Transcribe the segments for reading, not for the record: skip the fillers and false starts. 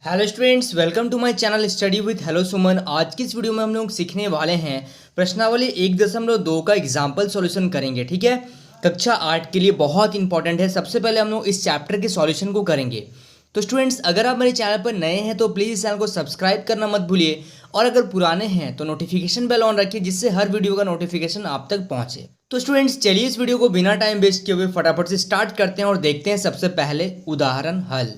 Hello students, welcome to my channel study with hello Suman. आज की इस वीडियो में हम लोग सीखने वाले हैं प्रश्नावली 1.2 का एग्जाम्पल सॉल्यूशन करेंगे। ठीक है, कक्षा 8 के लिए बहुत इंपॉर्टेंट है। सबसे पहले हम लोग इस चैप्टर के सॉल्यूशन को करेंगे। तो स्टूडेंट्स, अगर आप मेरे चैनल पर नए हैं तो प्लीज़ इस चैनल को सब्सक्राइब करना मत भूलिए, और अगर पुराने हैं तो नोटिफिकेशन बेल ऑन रखिए, जिससे हर वीडियो का नोटिफिकेशन आप तक पहुंचे। तो स्टूडेंट्स, चलिए इस वीडियो को बिना टाइम वेस्ट किए हुए फटाफट से स्टार्ट करते हैं और देखते हैं सबसे पहले उदाहरण हल।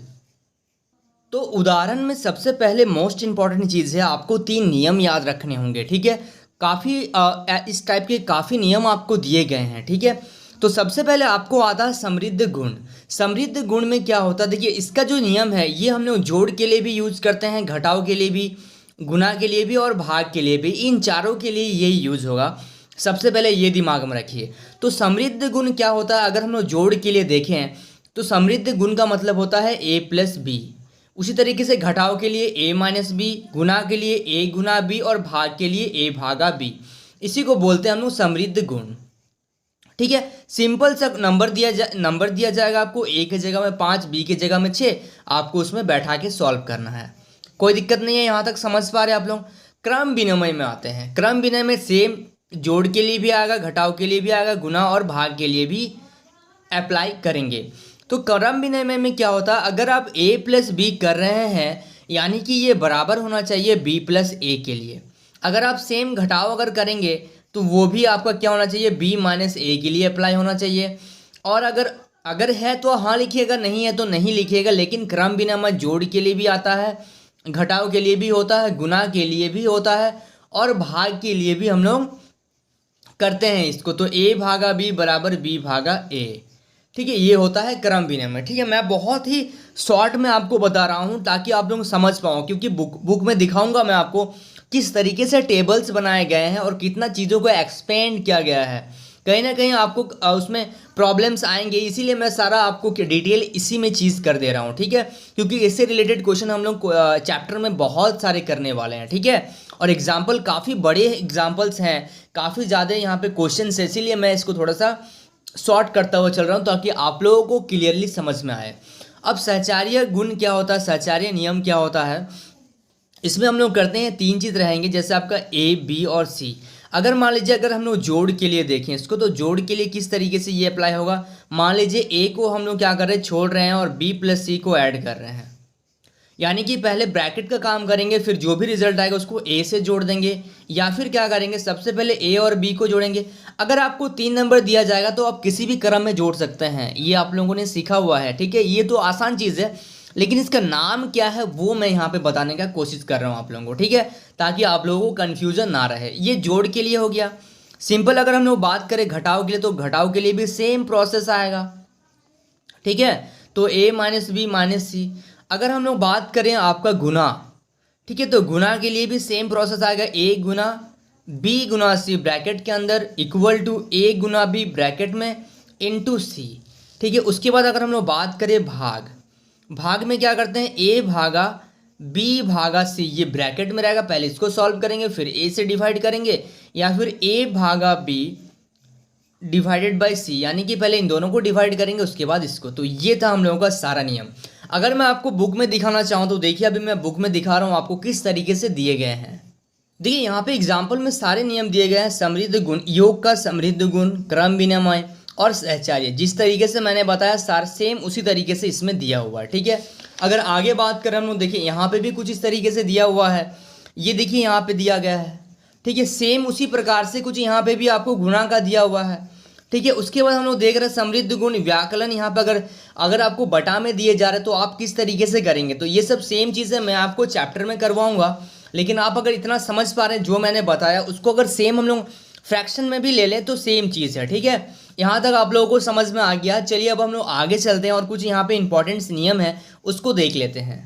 तो उदाहरण में सबसे पहले मोस्ट इंपॉर्टेंट चीज़ है, आपको 3 नियम याद रखने होंगे। ठीक है, काफ़ी इस टाइप के काफ़ी नियम आपको दिए गए हैं। ठीक है, तो सबसे पहले आपको आता है समृद्ध गुण। समृद्ध गुण में क्या होता है, देखिए इसका जो नियम है ये हम लोग जोड़ के लिए भी यूज करते हैं, घटाव के लिए भी, गुना के लिए भी और भाग के लिए भी। इन चारों के लिए यही यूज होगा। सबसे पहले ये दिमाग में रखिए। तो समृद्ध गुण क्या होता है, अगर हम लोग जोड़ के लिए देखें तो समृद्ध गुण का मतलब होता है a प्लस बी। उसी तरीके से घटाव के लिए a माइनस बी, गुना के लिए a गुना बी और भाग के लिए a भागा बी। इसी को बोलते हैं हम लोग समृद्ध गुण। ठीक है, सिंपल सा नंबर दिया जाएगा आपको, a की जगह में 5, b की जगह में 6। आपको उसमें बैठा के सॉल्व करना है, कोई दिक्कत नहीं है। यहाँ तक समझ पा रहे हैं आप लोग। क्रम विनिमय में आते हैं। क्रम विनिमय में सेम जोड़ के लिए भी आएगा, घटाव के लिए भी आएगा, गुना और भाग के लिए भी अप्लाई करेंगे। तो क्रम विनिमय में क्या होता है, अगर आप a प्लस बी कर रहे हैं यानी कि ये बराबर होना चाहिए b प्लस ए के लिए। अगर आप सेम घटाव अगर करेंगे तो वो भी आपका क्या होना चाहिए, b माइनस ए के लिए अप्लाई होना चाहिए। और अगर है तो हाँ लिखिएगा, नहीं है तो नहीं लिखिएगा। लेकिन क्रम विनिमय जोड़ के लिए भी आता है, घटाव के लिए भी होता है, गुना के लिए भी होता है और भाग के लिए भी हम लोग करते हैं इसको। तो a भागा b बराबर b भागा a। ठीक है, ये होता है क्रम विनिमय। ठीक है, मैं बहुत ही शॉर्ट में आपको बता रहा हूँ ताकि आप लोग समझ पाओ, क्योंकि बुक में दिखाऊंगा मैं आपको किस तरीके से टेबल्स बनाए गए हैं और कितना चीज़ों को एक्सपेंड किया गया है। कहीं ना कहीं आपको उसमें प्रॉब्लम्स आएंगे, इसीलिए मैं सारा आपको डिटेल इसी में चीज़ कर दे रहा हूँ। ठीक है, क्योंकि इससे रिलेटेड क्वेश्चन हम लोग चैप्टर में बहुत सारे करने वाले हैं। ठीक है, और एग्जाम्पल काफ़ी बड़े एग्जाम्पल्स हैं, काफ़ी ज़्यादा यहाँ पे क्वेश्चन है, इसीलिए मैं इसको थोड़ा सा शॉर्ट करता हुआ चल रहा हूँ ताकि आप लोगों को क्लियरली समझ में आए। अब सहचार्य गुण क्या होता है, सहचार्य नियम क्या होता है, इसमें हम लोग करते हैं 3 चीज़ रहेंगे, जैसे आपका a b और c। अगर मान लीजिए अगर हम लोग जोड़ के लिए देखें इसको, तो जोड़ के लिए किस तरीके से ये अप्लाई होगा, मान लीजिए a को हम लोग क्या कर रहे हैं, छोड़ रहे हैं और b प्लस सी को ऐड कर रहे हैं। यानी कि पहले ब्रैकेट का काम करेंगे, फिर जो भी रिजल्ट आएगा उसको a से जोड़ देंगे, या फिर क्या करेंगे, सबसे पहले a और b को जोड़ेंगे। अगर आपको 3 नंबर दिया जाएगा तो आप किसी भी क्रम में जोड़ सकते हैं, ये आप लोगों ने सीखा हुआ है। ठीक है, ये तो आसान चीज़ है, लेकिन इसका नाम क्या है वो मैं यहाँ पे बताने का कोशिश कर रहा हूँ आप लोगों को। ठीक है, ताकि आप लोगों को कन्फ्यूजन ना रहे। ये जोड़ के लिए हो गया सिंपल। अगर हम लोग बात करें घटाव के लिए, तो घटाव के लिए भी सेम प्रोसेस आएगा। ठीक है, तो a माइनस बी माइनस सी। अगर हम लोग बात करें आपका गुना, ठीक है, तो गुना के लिए भी सेम प्रोसेस आएगा, a गुना b गुना c ब्रैकेट के अंदर इक्वल टू a गुना b ब्रैकेट में इंटू c। ठीक है, उसके बाद अगर हम लोग बात करें भाग में क्या करते हैं, a भागा b भागा c, ये ब्रैकेट में रहेगा। पहले इसको सॉल्व करेंगे, फिर a से डिवाइड करेंगे, या फिर a भागा b डिवाइडेड बाई सी, यानी कि पहले इन दोनों को डिवाइड करेंगे उसके बाद इसको। तो ये था हम लोगों का सारा नियम। अगर मैं आपको बुक में दिखाना चाहूँ तो देखिए, अभी मैं बुक में दिखा रहा हूँ आपको किस तरीके से दिए गए हैं। देखिए यहाँ पे एग्जाम्पल में सारे नियम दिए गए हैं, समृद्ध गुण, योग का समृद्ध गुण, क्रम विनिमय और सहचार्य। जिस तरीके से मैंने बताया सार सेम उसी तरीके से इसमें दिया हुआ है। ठीक है, अगर आगे बात करें हम लोग, देखिए यहाँ पे भी कुछ इस तरीके से दिया हुआ है, ये देखिए यहाँ पे दिया गया है। ठीक है, सेम उसी प्रकार से कुछ यहाँ पे भी आपको गुणा का दिया हुआ है। ठीक है, उसके बाद हम लोग देख रहे हैं समृद्ध गुण, व्याकलन। यहाँ पे अगर आपको बटा में दिए जा रहे हैं तो आप किस तरीके से करेंगे, तो ये सब सेम चीज़ें मैं आपको चैप्टर में करवाऊंगा। लेकिन आप अगर इतना समझ पा रहे हैं जो मैंने बताया, उसको अगर सेम हम लोग फ्रैक्शन में भी ले लें तो सेम चीज़ है। ठीक है, यहाँ तक आप लोगों को समझ में आ गया। चलिए अब हम लोग आगे चलते हैं और कुछ यहाँ पे इंपॉर्टेंट नियम है उसको देख लेते हैं।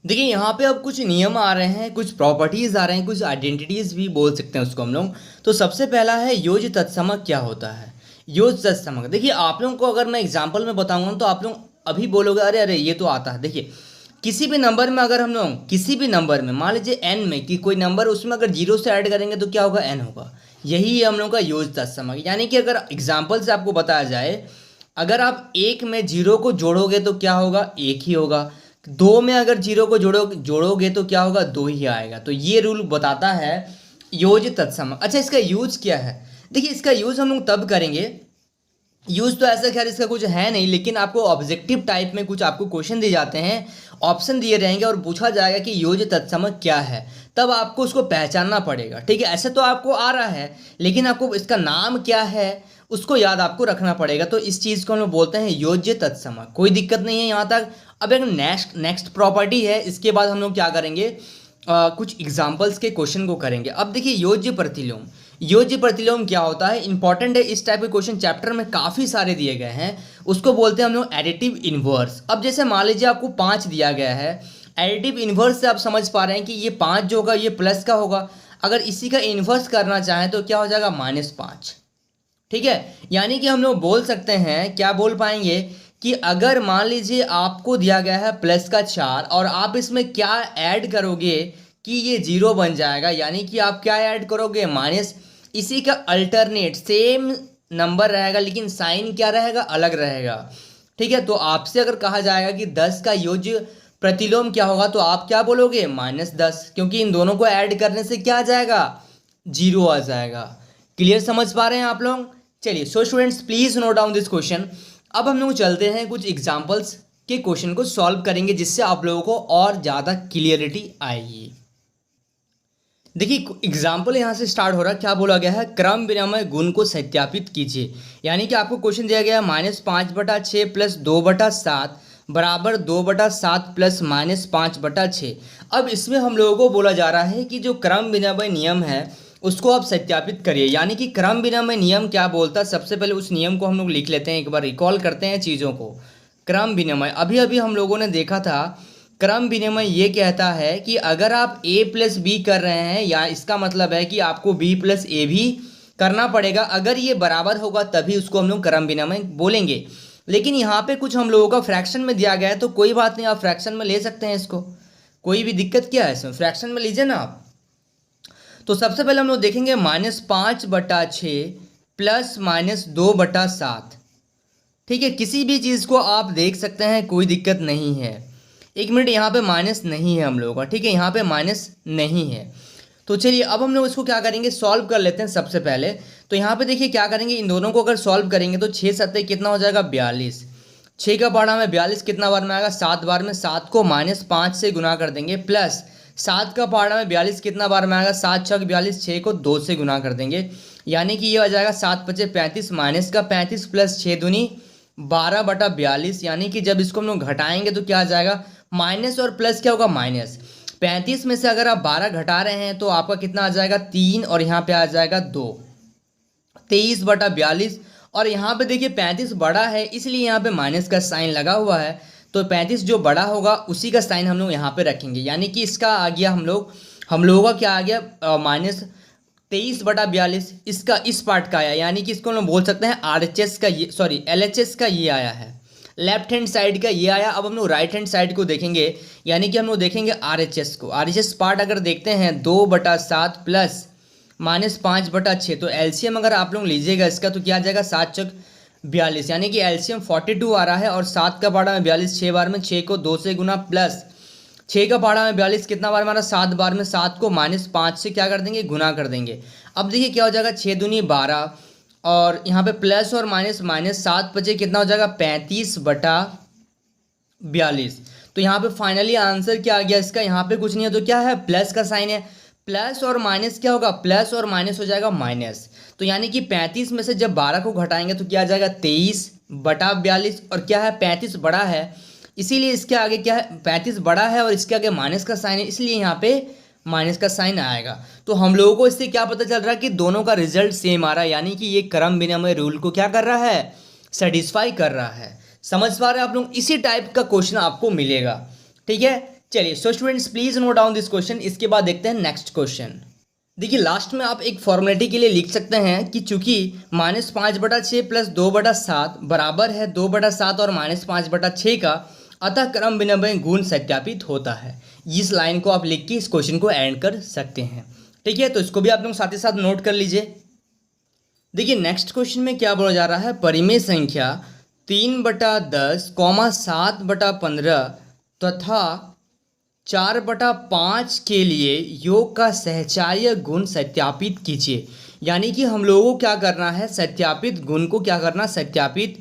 देखिए यहाँ पे अब कुछ नियम आ रहे हैं, कुछ प्रॉपर्टीज़ आ रहे हैं, कुछ आइडेंटिटीज़ भी बोल सकते हैं उसको हम लोग। तो सबसे पहला है योज्य तत्समक। क्या होता है योज्य तत्समक? देखिए आप लोगों को अगर मैं एग्जांपल में बताऊंगा तो आप लोग अभी बोलोगे अरे अरे ये तो आता है। देखिए किसी भी नंबर में, अगर हम लोग किसी भी नंबर में मान लीजिए n में कि कोई नंबर, उसमें अगर 0 से ऐड करेंगे तो क्या होगा, n होगा। यही है हम लोग का योज्य तत्समक। यानी कि अगर एग्जाम्पल से आपको बताया जाए, अगर आप 1 में 0 को जोड़ोगे तो क्या होगा, 1 ही होगा। दो में अगर जीरो को जोड़ोगे तो क्या होगा, दो ही आएगा। तो ये रूल बताता है योज्य तत्सम। अच्छा, इसका यूज क्या है? देखिए, इसका यूज हम लोग तब करेंगे, यूज तो ऐसा खैर इसका कुछ है नहीं, लेकिन आपको ऑब्जेक्टिव टाइप में कुछ आपको क्वेश्चन दिए जाते हैं, ऑप्शन दिए रहेंगे और पूछा जाएगा कि योज्य तत्सम क्या है, तब आपको उसको पहचानना पड़ेगा। ठीक है, ऐसे तो आपको आ रहा है, लेकिन आपको इसका नाम क्या है उसको याद आपको रखना पड़ेगा। तो इस चीज़ को हम लोग बोलते हैं योज्य तत्सम। कोई दिक्कत नहीं है यहाँ तक। अब एक नेक्स्ट प्रॉपर्टी है, इसके बाद हम लोग क्या करेंगे, कुछ एग्जाम्पल्स के क्वेश्चन को करेंगे। अब देखिए, योज्य प्रतिलोम। योज्य प्रतिलोम क्या होता है, इंपॉर्टेंट है। इस टाइप के क्वेश्चन चैप्टर में काफ़ी सारे दिए गए हैं, उसको बोलते हैं हम लोग एडिटिव इनवर्स। अब जैसे मान लीजिए आपको 5 दिया गया है, एडिटिव इनवर्स से आप समझ पा रहे हैं कि ये 5 जो होगा ये प्लस का होगा। अगर इसी का इन्वर्स करना चाहें तो क्या हो जाएगा, -5। ठीक है, यानी कि हम लोग बोल सकते हैं, क्या बोल पाएंगे कि अगर मान लीजिए आपको दिया गया है प्लस का 4 और आप इसमें क्या ऐड करोगे कि ये 0 बन जाएगा, यानी कि आप क्या ऐड करोगे, माइनस। इसी का अल्टरनेट सेम नंबर रहेगा लेकिन साइन क्या रहेगा, अलग रहेगा। ठीक है, तो आपसे अगर कहा जाएगा कि 10 का योज्य प्रतिलोम क्या होगा, तो आप क्या बोलोगे, -10, क्योंकि इन दोनों को ऐड करने से क्या आ जाएगा, 0 आ जाएगा। क्लियर समझ पा रहे हैं आप लोग? चलिए, so students please note down this question. अब हम लोग चलते हैं कुछ एग्जांपल्स के क्वेश्चन को सॉल्व करेंगे, जिससे आप लोगों को और ज़्यादा क्लियरिटी आएगी। देखिए, एग्जाम्पल यहाँ से स्टार्ट हो रहा है। क्या बोला गया है, क्रम विनिमय गुण को सत्यापित कीजिए। यानी कि आपको क्वेश्चन दिया गया है -5/6 + 2/7 बराबर 2/7 प्लस -5/6। अब इसमें हम लोगों को बोला जा रहा है कि जो क्रम विनिमय नियम है उसको आप सत्यापित करिए। यानी कि क्रम विनिमय नियम क्या बोलता है, सबसे पहले उस नियम को हम लोग लिख लेते हैं, एक बार रिकॉल करते हैं चीज़ों को। क्रम विनिमय अभी अभी हम लोगों ने देखा था, क्रम विनिमय ये कहता है कि अगर आप a + b कर रहे हैं, या इसका मतलब है कि आपको b + a भी करना पड़ेगा, अगर ये बराबर होगा तभी उसको हम लोग क्रम विनिमय बोलेंगे। लेकिन यहाँ पे कुछ हम लोगों का फ्रैक्शन में दिया गया है, तो कोई बात नहीं, आप फ्रैक्शन में ले सकते हैं इसको, कोई भी दिक्कत क्या है इसमें, फ्रैक्शन में लीजिए ना आप। तो सबसे पहले हम लोग देखेंगे -5/6 प्लस -2/7। ठीक है, किसी भी चीज़ को आप देख सकते हैं, कोई दिक्कत नहीं है। एक मिनट, यहाँ पे माइनस नहीं है हम लोगों का, ठीक है, यहाँ पे माइनस नहीं है। तो चलिए, अब हम लोग इसको क्या करेंगे, सॉल्व कर लेते हैं सबसे पहले। तो यहाँ पे देखिए क्या करेंगे, इन दोनों को अगर सॉल्व करेंगे तो 6 7 कितना हो जाएगा, 42। 6 का पहाड़ा में 42 कितना बार में आएगा, 7 बार में। 7 को -5 से गुना कर देंगे, प्लस 7 का पहाड़ा में 42 कितना बार में आएगा, 7 6 42, 6 को 2 से गुना कर देंगे, यानी कि ये आ जाएगा 7 5 35 माइनस का 35 प्लस 6 दूनी 12/42। यानी कि जब इसको हम लोग घटाएंगे तो क्या आ जाएगा, माइनस और प्लस क्या होगा, माइनस। 35 में से अगर आप 12 घटा रहे हैं तो आपका कितना आ जाएगा, 3, और यहाँ पे आ जाएगा 2, 23/42। और यहाँ पे देखिए 35 बड़ा है, इसलिए यहाँ पे माइनस का साइन लगा हुआ है। तो 35 जो बड़ा होगा उसी का साइन हम लोग यहाँ पे रखेंगे, यानी कि इसका आ गया हम लोगों का क्या आ गया, -23/42। इसका इस पार्ट का आया, यानी कि इसको हम लोग बोल सकते हैं RHS का ये, सॉरी LHS का ये आया है, लेफ्ट हैंड साइड का ये आया। अब हम लोग राइट हैंड साइड को देखेंगे, यानी कि हम लोग देखेंगे RHS को। RHS पार्ट अगर देखते हैं 2/7 प्लस -5/6, तो एलसीएम अगर आप लोग लीजिएगा इसका तो क्या आ जाएगा, 7 चौक 42, यानी कि एलसीएम 42 आ रहा है। और 7 का पहाड़ा में 42, 6 बार में, 6 को 2 से गुना, प्लस 6 का पहाड़ा में 42 कितना बार मारा, 7 बार में। 7 को -5 से क्या कर देंगे, गुना कर देंगे। अब देखिए क्या हो जाएगा, 6 दूनी 12, और यहाँ पे प्लस और माइनस, 7 5 कितना हो जाएगा, 35/42। तो यहाँ पे फाइनली आंसर क्या आ गया इसका, यहाँ पे कुछ नहीं है तो क्या है, प्लस का साइन है। प्लस और माइनस क्या होगा, प्लस और माइनस हो जाएगा माइनस। तो यानी कि 35 में से जब 12 को घटाएंगे तो क्या आ जाएगा, 23/42। और क्या है, 35 बड़ा है, इसीलिए इसके आगे क्या है, 35 बड़ा है और इसके आगे माइनस का साइन है, इसलिए यहाँ पे माइनस का साइन आएगा। तो हम लोगों को इससे क्या पता चल रहा है कि दोनों का रिजल्ट सेम आ रहा है, यानी कि ये क्रम विनिमय रूल को क्या कर रहा है, सेटिस्फाई कर रहा है। समझ पा रहे हैं आप लोग? इसी टाइप का क्वेश्चन आपको मिलेगा। ठीक है, चलिए, so students please note down this question. इसके बाद देखते हैं नेक्स्ट क्वेश्चन। देखिए, लास्ट में आप एक फॉर्मेलिटी के लिए लिख सकते हैं कि चूंकि -5/6 प्लस 2/7 बराबर है 2/7 और -5/6 का, अतः क्रम विनिमय गुण सत्यापित होता है। इस लाइन को आप लिख के इस क्वेश्चन को एंड कर सकते हैं। ठीक है, तो इसको भी आप लोग साथ ही साथ नोट कर लीजिए। देखिए, नेक्स्ट क्वेश्चन में क्या बोला जा रहा है, परिमेय संख्या 3/10, 7/15 तथा 4/5 के लिए योग का सहचार्य गुण सत्यापित कीजिए। यानी कि हम लोगों को क्या करना है, सत्यापित गुण को क्या करना, सत्यापित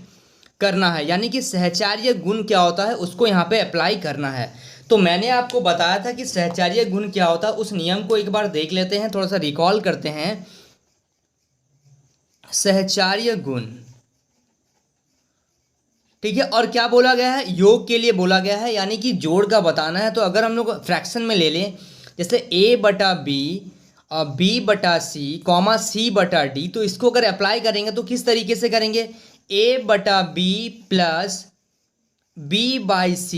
करना है। यानी कि सहचार्य गुण क्या होता है उसको यहाँ पे अप्लाई करना है। तो मैंने आपको बताया था कि सहचार्य गुण क्या होता है, उस नियम को एक बार देख लेते हैं, थोड़ा सा रिकॉल करते हैं। सहचार्य गुण, ठीक है। और क्या बोला गया है, योग के लिए बोला गया है, यानी कि जोड़ का बताना है। तो अगर हम लोग फ्रैक्शन में ले लें, जैसे a/b b/c कॉमा c/d, तो इसको अगर अप्लाई करेंगे तो किस तरीके से करेंगे, a/b प्लस b/c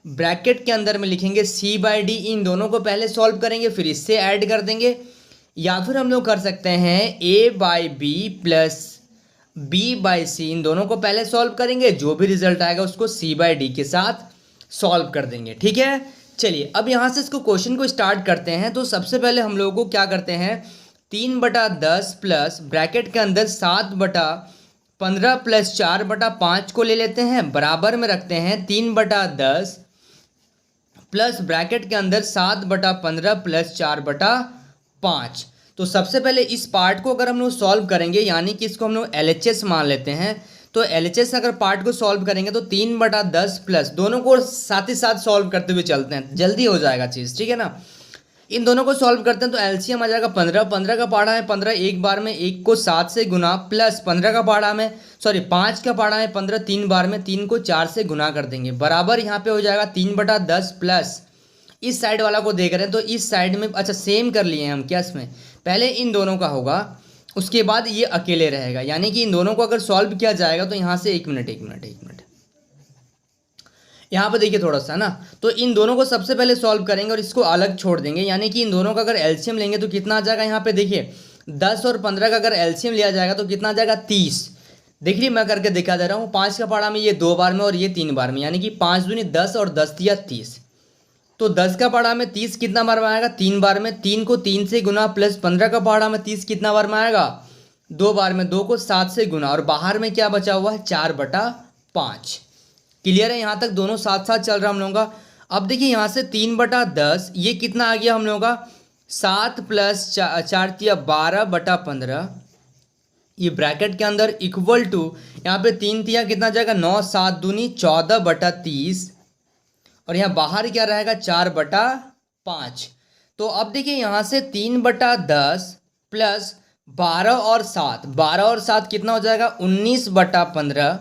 ब्रैकेट के अंदर में लिखेंगे c/d, इन दोनों को पहले सॉल्व करेंगे फिर इससे ऐड कर देंगे। या फिर हम लोग कर सकते हैं a/b प्लस b/c, इन दोनों को पहले सॉल्व करेंगे, जो भी रिजल्ट आएगा उसको c/d के साथ सॉल्व कर देंगे, ठीक है। चलिए अब यहाँ से इसको क्वेश्चन को स्टार्ट करते हैं। तो सबसे पहले हम लोगों को क्या करते हैं, 3/10 प्लस ब्रैकेट के अंदर 7/15 प्लस 4/5 को ले लेते हैं, बराबर में रखते हैं 3/10 प्लस ब्रैकेट के अंदर 7/15 प्लस 4/5। तो सबसे पहले इस पार्ट को अगर हम लोग सॉल्व करेंगे, यानी कि इसको हम लोग LHS मान लेते हैं। तो LHS अगर पार्ट को सॉल्व करेंगे तो 3/10 प्लस, दोनों को साथ ही साथ सॉल्व करते हुए चलते हैं, जल्दी हो जाएगा चीज़, ठीक है ना। इन दोनों को सॉल्व करते हैं तो LCM आ जाएगा 15, 15 का पहाड़ा है 15, एक बार में 1 को 7 से गुना, प्लस 15 का पहाड़ा में 5 का पहाड़ा है 15, 3 बार में 3 को 4 से गुना कर देंगे, बराबर यहाँ पे हो जाएगा 3/10 प्लस, इस साइड वाला को देख रहे हैं तो इस साइड में, अच्छा सेम कर लिए हैं हम क्या, इसमें पहले इन दोनों का होगा उसके बाद ये अकेले रहेगा। यानी कि इन दोनों को अगर सॉल्व किया जाएगा तो यहाँ से एक मिनट यहाँ पर देखिए थोड़ा सा ना, तो इन दोनों को सबसे पहले सॉल्व करेंगे और इसको अलग छोड़ देंगे। यानी कि इन दोनों का अगर एलसीएम लेंगे तो कितना आ जाएगा, यहाँ पे देखिए 10 और 15 का अगर एलसीएम लिया जाएगा तो कितना आ जाएगा 30। देखिए मैं करके दिखा दे रहा हूँ, 5 का पहाड़ा में ये 2 बार में और ये 3 बार में, यानी कि 5 दूनी 10 और 10 दिया 30। तो 10 का पहाड़ा में 30 कितना बार में आएगा, 3 बार में, 3 को 3 से गुना, प्लस 15 का पहाड़ा में 30 कितना बार में आएगा, 2 बार में, 2 को 7 से गुना, और बाहर में क्या बचा हुआ है 4/5। क्लियर है, यहाँ तक दोनों साथ साथ चल रहा हम लोगों का। अब देखिए यहाँ से 3/10 ये कितना आ गया हम लोगों का, 7 प्लस 4 तिया 12/15, ये ब्रैकेट के अंदर इक्वल टू, यहाँ पे 3 तिया कितना जाएगा 9, 7 दूनी 14/30, और यहाँ बाहर क्या रहेगा 4/5। तो अब देखिए यहाँ से 3/10 प्लस 12 और 7, 12 और 7 कितना हो जाएगा 19/15,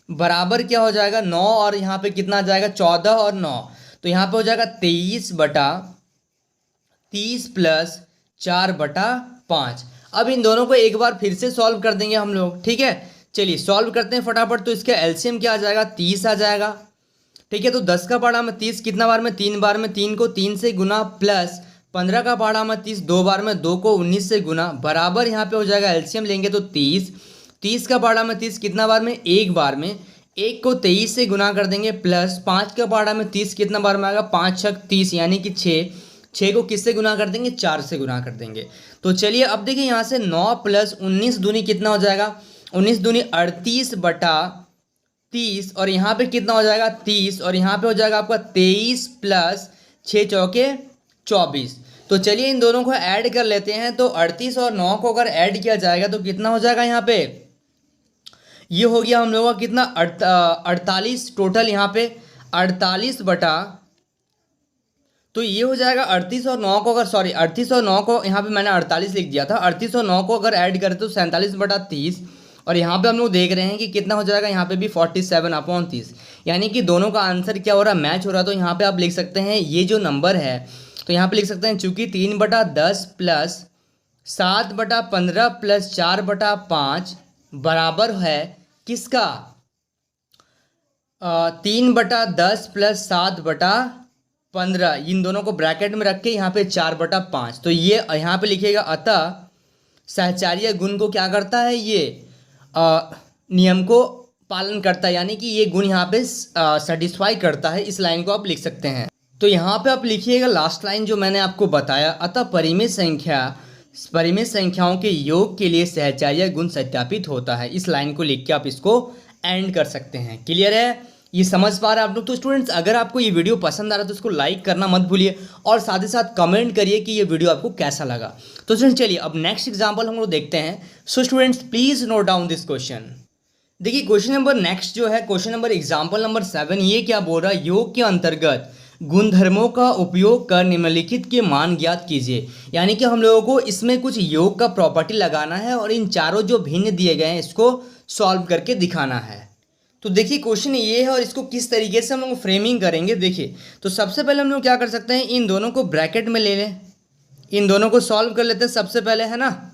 बराबर क्या हो जाएगा 9, और यहाँ पे कितना आ जाएगा 14 और 9, तो यहाँ पे हो जाएगा 23/30 प्लस 4/5। अब इन दोनों को एक बार फिर से सॉल्व कर देंगे हम लोग, ठीक है। चलिए सॉल्व करते हैं फटाफट। तो इसका एलसीएम क्या आ जाएगा 30 आ जाएगा, ठीक है। तो 10 का पहाड़ा में 30 कितना बार में, 3 बार में, 3 को 3 से गुना, प्लस 15 का पहाड़ा में 30 2 बार में, 2 को 19 से गुना, बराबर यहाँ पे हो जाएगा एलसीएम लेंगे तो 30 का पहाड़ा में 30 कितना बार में, 1 बार में, 1 को 23 से गुना कर देंगे, प्लस 5 का पहाड़ा में 30 कितना बार में आएगा, 5 छक 30, यानी कि 6 को किससे गुना कर देंगे, 4 से गुना कर देंगे। तो चलिए अब देखिए यहाँ से 9 प्लस 19 दूनी कितना हो जाएगा, 19 दूनी 38/30, और यहाँ पे कितना हो जाएगा 30, और यहाँ पे हो जाएगा आपका 23 प्लस 6 चौके 24। तो चलिए इन दोनों को ऐड कर लेते हैं। तो 38 और 9 को अगर ऐड किया जाएगा तो कितना हो जाएगा, यहाँ पे ये हो गया हम लोगों का कितना 48 टोटल, यहाँ पे 48 बटा, तो ये हो जाएगा 38 और 9 को अगर 38 और 9 को यहाँ पे मैंने 48 लिख दिया था, 38 और 9 को अगर ऐड करें तो 47/30, और यहाँ पे हम लोग देख रहे हैं कि कितना हो जाएगा, यहाँ पे भी 47/30, यानी कि दोनों का आंसर क्या हो रहा है, मैच हो रहा है। तो यहाँ पे आप लिख सकते हैं ये जो नंबर है, तो यहाँ पे लिख सकते हैं चूँकि 3/10 प्लस 7/15 प्लस 4/5 बराबर है किसका, 3/10 प्लस 7/15, इन दोनों को ब्रैकेट में रख के यहाँ पे 4/5। तो ये यहाँ पे लिखिएगा, अतः सहचार्य गुण को क्या करता है, ये नियम को पालन करता है, यानी कि ये गुण यहाँ पे सेटिस्फाई करता है। इस लाइन को आप लिख सकते हैं। तो यहाँ पे आप लिखिएगा लास्ट लाइन जो मैंने आपको बताया, अतः परिमेय संख्याओं के योग के लिए सहचार्य गुण सत्यापित होता है। इस लाइन को लिख के आप इसको एंड कर सकते हैं। क्लियर है, ये समझ पा रहे हैं आप लोग? तो स्टूडेंट्स अगर आपको ये वीडियो पसंद आ रहा है तो इसको लाइक करना मत भूलिए और साथ ही साथ कमेंट करिए कि ये वीडियो आपको कैसा लगा। तो स्टूडेंट्स चलिए अब नेक्स्ट एग्जांपल हम लोग देखते हैं। So students please note down this question. देखिए क्वेश्चन नंबर नेक्स्ट जो है, क्वेश्चन नंबर एग्जाम्पल नंबर 7, ये क्या बोल रहा है, योग के अंतर्गत गुणधर्मों का उपयोग कर निम्नलिखित के मान ज्ञात कीजिए। यानी कि हम लोगों को इसमें कुछ योग का प्रॉपर्टी लगाना है और इन चारों जो भिन्न दिए गए हैं इसको सॉल्व करके दिखाना है। तो देखिए क्वेश्चन ये है और इसको किस तरीके से हम लोग फ्रेमिंग करेंगे। देखिए तो सबसे पहले हम लोग क्या कर सकते हैं, इन दोनों को ब्रैकेट में ले लें, इन दोनों को सॉल्व कर लेते हैं सबसे पहले, है ना।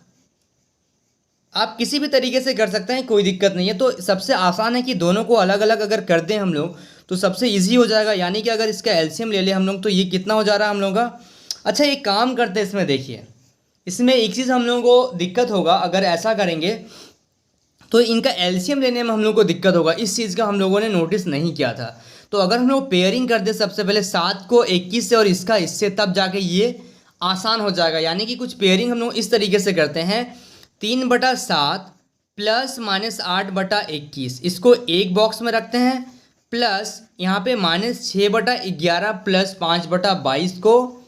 आप किसी भी तरीके से कर सकते हैं, कोई दिक्कत नहीं है। तो सबसे आसान है कि दोनों को अलग अलग अगर कर दें हम लोग तो सबसे इजी हो जाएगा। यानी कि अगर इसका एलसीएम ले लें हम लोग तो ये कितना हो जा रहा है हम लोग का। अच्छा एक काम करते हैं, इसमें देखिए इसमें एक चीज़ हम लोगों को दिक्कत होगा, अगर ऐसा करेंगे तो इनका एलसीएम लेने में हम लोग को दिक्कत होगा। इस चीज़ का हम लोगों ने नोटिस नहीं किया था। तो अगर हम लोग पेयरिंग कर दे सबसे पहले 7 को 21 से और इसका इससे, तब जाके ये आसान हो जाएगा। यानी कि कुछ पेयरिंग हम लोग इस तरीके से करते हैं, 3/7 प्लस माइनस 8/21 इसको एक बॉक्स में रखते हैं, प्लस यहाँ पे -6/11 प्लस 5/22 को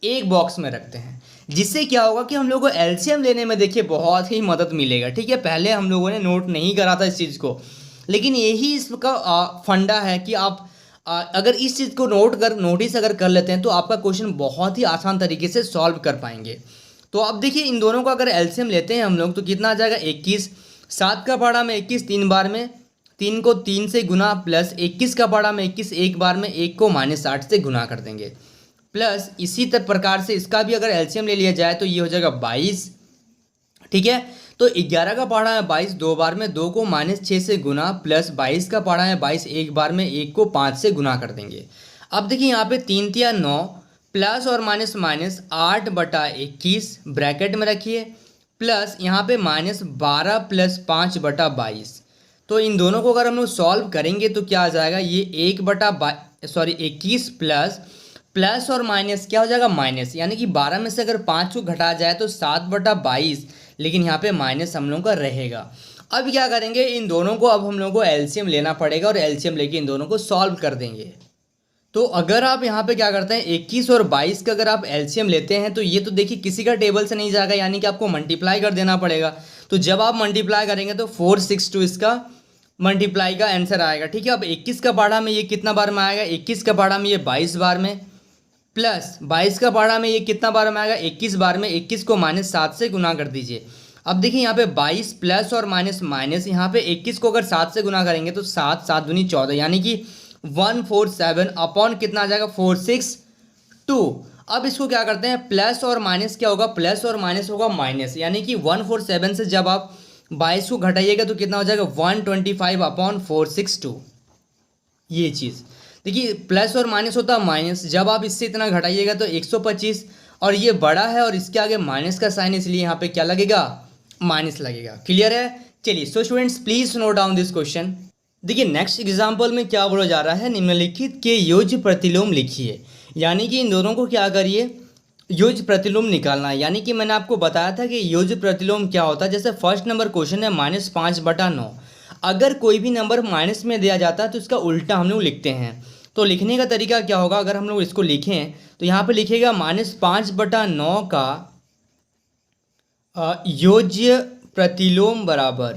एक बॉक्स में रखते हैं। जिससे क्या होगा कि हम लोगों को एलसीएम लेने में देखिए बहुत ही मदद मिलेगा। ठीक है, पहले हम लोगों ने नोट नहीं करा था इस चीज़ को, लेकिन यही इसका फंडा है कि आप अगर इस चीज़ को नोटिस अगर कर लेते हैं तो आपका क्वेश्चन बहुत ही आसान तरीके से सॉल्व कर पाएंगे। तो अब देखिए इन दोनों को अगर एलसीएम लेते हैं हम लोग तो कितना आ जाएगा, 21, 7 का पहाड़ा में 21 3 बार में, 3 को 3 से गुना, प्लस 21 का पहाड़ा में 21 एक बार में, 1 को -8 से गुना कर देंगे, प्लस इसी प्रकार से इसका भी अगर एलसीएम ले लिया जाए तो ये हो जाएगा 22। ठीक है, तो 11 का पहाड़ा है 22 दो बार में, 2 को -6 से गुना, प्लस 22 का पहाड़ा है 22 एक बार में, 1 को 5 से गुना कर देंगे। अब देखिए यहाँ पे 3 तिया 9 प्लस और माइनस 8/21 ब्रैकेट में रखिए, प्लस यहाँ पे -12 प्लस 5/22। तो इन दोनों को अगर हम लोग सॉल्व करेंगे तो क्या आ जाएगा, ये 21 प्लस और माइनस क्या हो जाएगा, माइनस, यानी कि 12 में से अगर 5 को घटा जाए तो 7/22, लेकिन यहाँ पे माइनस हम लोगों का रहेगा। अब क्या करेंगे, इन दोनों को अब हम लोगों को एलसीएम लेना पड़ेगा और एलसीएम लेके इन दोनों को सॉल्व कर देंगे। तो अगर आप यहाँ पे क्या करते हैं, 21 और 22 का अगर आप एलसीएम लेते हैं तो ये तो देखिए किसी का टेबल से नहीं जाएगा, यानी कि आपको मल्टीप्लाई कर देना पड़ेगा। तो जब आप मल्टीप्लाई करेंगे तो 462 इसका मल्टीप्लाई का आंसर आएगा। ठीक है, अब 21 का पहाड़ा में ये कितना बार में आएगा, 21 का पहाड़ा में ये 22 बार में, प्लस 22 का पहाड़ा में ये कितना बार में आएगा, 21 बार में। 21 को -7 से गुना कर दीजिए। अब देखिए यहाँ पे 22 प्लस और माइनस यहाँ पे 21 को अगर 7 से गुना करेंगे तो 7 7 दूनी 14, यानी कि 147 अपॉन कितना आ जाएगा, 462। अब इसको क्या करते हैं, प्लस और माइनस क्या होगा, प्लस और माइनस होगा माइनस, यानी कि 147 से जब आप 22 को घटाइएगा तो कितना हो जाएगा, 125 अपॉन 462। ये चीज़ देखिए, प्लस और माइनस होता है माइनस, जब आप इससे इतना घटाइएगा तो 125, और ये बड़ा है और इसके आगे माइनस का साइन, इसलिए यहाँ पे क्या लगेगा, माइनस लगेगा। क्लियर है? चलिए so students please note down this question. देखिए नेक्स्ट एग्जाम्पल में क्या बोला जा रहा है, निम्नलिखित के योज्य प्रतिलोम लिखिए। यानी कि इन दोनों को क्या करिए, योज्य प्रतिलोम निकालना है। यानी कि मैंने आपको बताया था कि योज्य प्रतिलोम क्या होता है। जैसे फर्स्ट नंबर क्वेश्चन है -5/9, अगर कोई भी नंबर माइनस में दिया जाता है तो इसका उल्टा हम लोग लिखते हैं। तो लिखने का तरीका क्या होगा, अगर हम लोग इसको लिखें तो यहाँ पे लिखेगा -5/9 का योज्य प्रतिलोम बराबर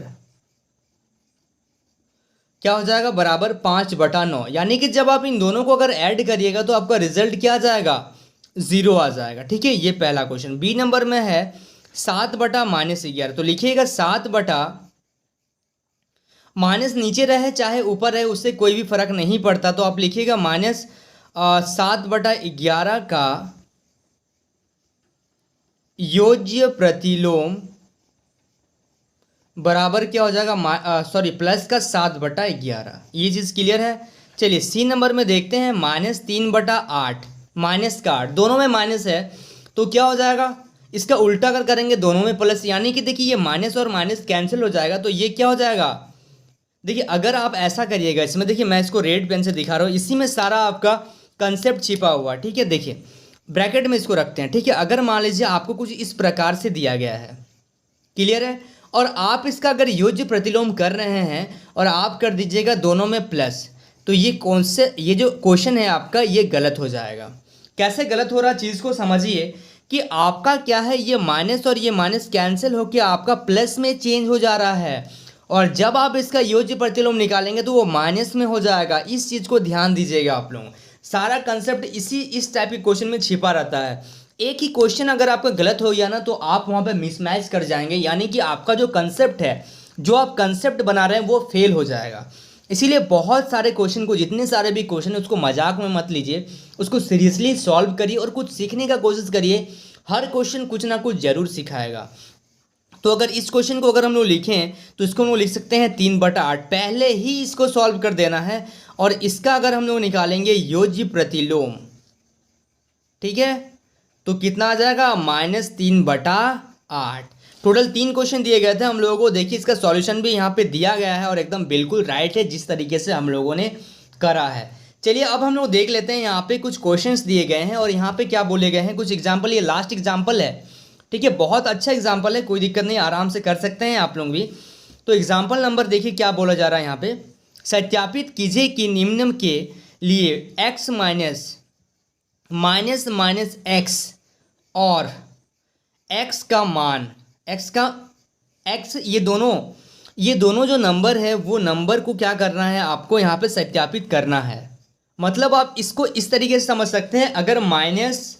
क्या हो जाएगा, बराबर 5/9। यानी कि जब आप इन दोनों को अगर ऐड करिएगा तो आपका रिजल्ट क्या आ जाएगा, 0 आ जाएगा। ठीक है, ये पहला क्वेश्चन। बी नंबर में है 7/-11, तो लिखिएगा 7/ माइनस नीचे रहे चाहे ऊपर रहे उससे कोई भी फर्क नहीं पड़ता, तो आप लिखिएगा -7/11 का योज्य प्रतिलोम बराबर क्या हो जाएगा, प्लस का 7/11। ये चीज़ क्लियर है? चलिए सी नंबर में देखते हैं, -3/8, माइनस का 8, दोनों में माइनस है तो क्या हो जाएगा, इसका उल्टा अगर करेंगे दोनों में प्लस, यानी कि देखिए ये माइनस और माइनस कैंसिल हो जाएगा, तो ये क्या हो जाएगा। देखिए अगर आप ऐसा करिएगा, इसमें देखिए मैं इसको रेड पेन से दिखा रहा हूँ, इसी में सारा आपका कंसेप्ट छिपा हुआ। ठीक है, देखिए ब्रैकेट में इसको रखते हैं। ठीक है, अगर मान लीजिए आपको कुछ इस प्रकार से दिया गया है, क्लियर है, और आप इसका अगर योज्य प्रतिलोम कर रहे हैं और आप कर दीजिएगा दोनों में प्लस, तो ये जो क्वेश्चन है आपका ये गलत हो जाएगा। कैसे गलत हो रहा चीज़ को समझिए कि आपका क्या है, ये माइनस और ये माइनस कैंसिल होकर आपका प्लस में चेंज हो जा रहा है, और जब आप इसका योज्य प्रतिलोम निकालेंगे तो वो माइनस में हो जाएगा। इस चीज़ को ध्यान दीजिएगा आप लोग। सारा कंसेप्ट इस टाइप के क्वेश्चन में छिपा रहता है। एक ही क्वेश्चन अगर आपका गलत हो गया ना तो आप वहाँ पे मिसमैच कर जाएंगे, यानी कि आपका जो कंसेप्ट है, जो आप कंसेप्ट बना रहे हैं वो फेल हो जाएगा। इसीलिए बहुत सारे क्वेश्चन को, जितने सारे भी क्वेश्चन है उसको मजाक में मत लीजिए, उसको सीरियसली सॉल्व करिए और कुछ सीखने का कोशिश करिए। हर क्वेश्चन कुछ ना कुछ जरूर सिखाएगा। तो अगर इस क्वेश्चन को अगर हम लोग लिखें तो इसको हम लोग लिख सकते हैं 3/8। पहले ही इसको सॉल्व कर देना है, और इसका अगर हम लोग निकालेंगे योज्य प्रतिलोम, ठीक है, तो कितना आ जाएगा, -3/8। टोटल 3 क्वेश्चन दिए गए थे हम लोगों को। देखिए इसका सॉल्यूशन भी यहाँ पे दिया गया है और एकदम बिल्कुल राइट है जिस तरीके से हम लोगों ने करा है। चलिए अब हम लोग देख लेते हैं, यहाँ पे कुछ क्वेश्चंस दिए गए हैं और यहाँ पे क्या बोले गए हैं, कुछ एग्जाम्पल। ये लास्ट एग्जाम्पल है, ठीक है, बहुत अच्छा एग्जाम्पल है, कोई दिक्कत नहीं, आराम से कर सकते हैं आप लोग भी। तो एग्जाम्पल नंबर देखिए क्या बोला जा रहा है यहाँ पे। सत्यापित कीजिए कि निम्न के लिए x माइनस एक्स और x का मान, ये दोनों जो नंबर है वो नंबर को क्या करना है, आपको यहाँ पे सत्यापित करना है। मतलब आप इसको इस तरीके से समझ सकते हैं, अगर माइनस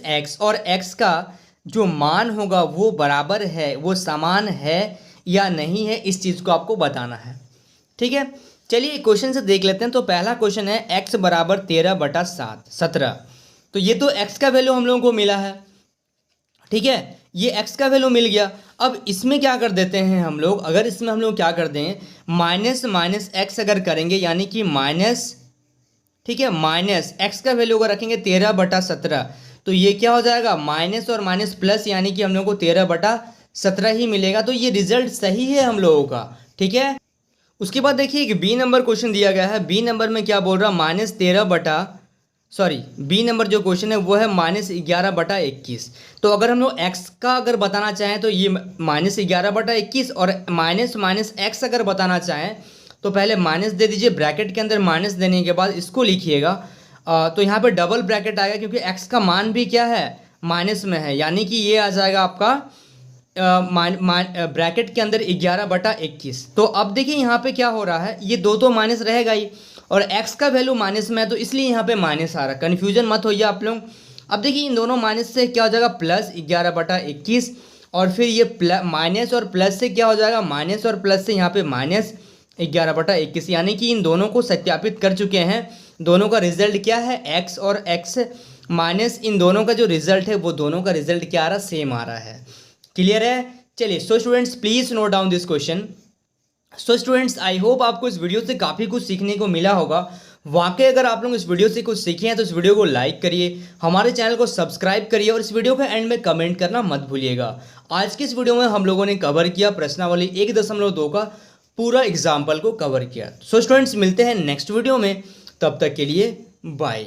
एक्स और x का जो मान होगा वो बराबर है, वो समान है या नहीं है, इस चीज़ को आपको बताना है, ठीक है। चलिए क्वेश्चन से देख लेते हैं। तो पहला क्वेश्चन है x बराबर 13/17। तो ये तो x का वैल्यू हम लोगों को मिला है, ठीक है, ये x का वैल्यू मिल गया। अब इसमें क्या कर देते हैं हम लोग, अगर इसमें हम लोग क्या कर दें, माइनस एक्स अगर करेंगे, यानी कि माइनस, ठीक है, माइनस एक्स का वैल्यू अगर रखेंगे 13/17, तो ये क्या हो जाएगा, माइनस और माइनस प्लस, यानी कि हम लोग को 13/17 ही मिलेगा। तो ये रिजल्ट सही है हम लोगों का, ठीक है। उसके बाद देखिए एक बी नंबर क्वेश्चन दिया गया है। बी नंबर में क्या बोल रहा है, बी नंबर जो क्वेश्चन है वो है -11/21। तो अगर हम लोग एक्स का अगर बताना चाहें तो ये -11/21, और माइनस एक्स अगर बताना चाहें तो पहले माइनस दे दीजिए, ब्रैकेट के अंदर माइनस देने के बाद इसको लिखिएगा। तो यहाँ पे डबल ब्रैकेट आएगा क्योंकि एक्स का मान भी क्या है, माइनस में है, यानी कि ये आ जाएगा आपका ब्रैकेट के अंदर 11/21। तो अब देखिए यहाँ पे क्या हो रहा है, ये दो तो माइनस रहेगा ही, और x का वैल्यू माइनस में है तो इसलिए यहाँ पे माइनस आ रहा है। कन्फ्यूजन मत होइए आप लोग। अब देखिए इन दोनों माइनस से क्या हो जाएगा, +11/21, और फिर ये माइनस और प्लस से क्या हो जाएगा, माइनस और प्लस से यहाँ पे -11/21, यानी कि इन दोनों को सत्यापित कर चुके हैं। दोनों का रिजल्ट क्या है, x और x माइनस, इन दोनों का जो रिजल्ट है वो दोनों का रिजल्ट क्या आ रहा है, सेम आ रहा है। क्लियर है। चलिए so students please note down this question. So students I hope आपको इस वीडियो से काफ़ी कुछ सीखने को मिला होगा। वाकई अगर आप लोग इस वीडियो से कुछ सीखे हैं तो इस वीडियो को लाइक करिए, हमारे चैनल को सब्सक्राइब करिए, और इस वीडियो के एंड में कमेंट करना मत भूलिएगा। आज की इस वीडियो में हम लोगों ने कवर किया प्रश्नावली 1.2 का पूरा एग्जाम्पल को कवर किया। सो स्टूडेंट्स मिलते हैं नेक्स्ट वीडियो में, तब तक के लिए बाय।